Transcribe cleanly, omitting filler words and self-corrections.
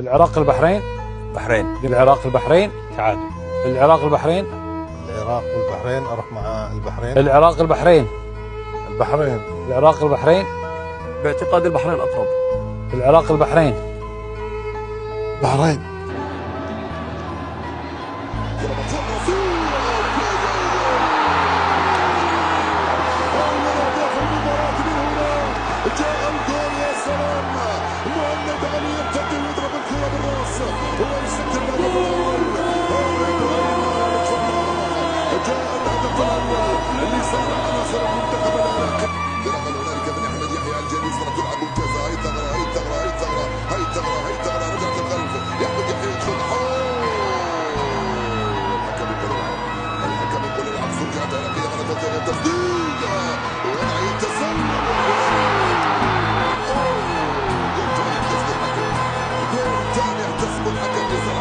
العراق البحرين. بحرين. العراق البحرين. تعادل. العراق البحرين. العراق والبحرين، اروح مع البحرين. العراق البحرين. البحرين. العراق البحرين. باعتقاد البحرين اقرب. العراق البحرين. بحرين. جاء الجول يا سلام، مهند علي يرتد ويضرب الكرة بالراس ويسجل الهدف الاول. جاء الهدف الاول اللي صار عناصر المنتخب العراقي. تنقل هنالك من احمد يحيى الجليل، صارت تلعب ممتازه. هي ثغره هي ثغره هي ثغره هي ثغره هي ثغره، رجعت الخلف لاحمد يحيى يدخل. الحكم يقول العب فرجعت العراقيه مره ثانيه، تسديده وضعيه تسلل. الحكم يحتسب الحكم لصالح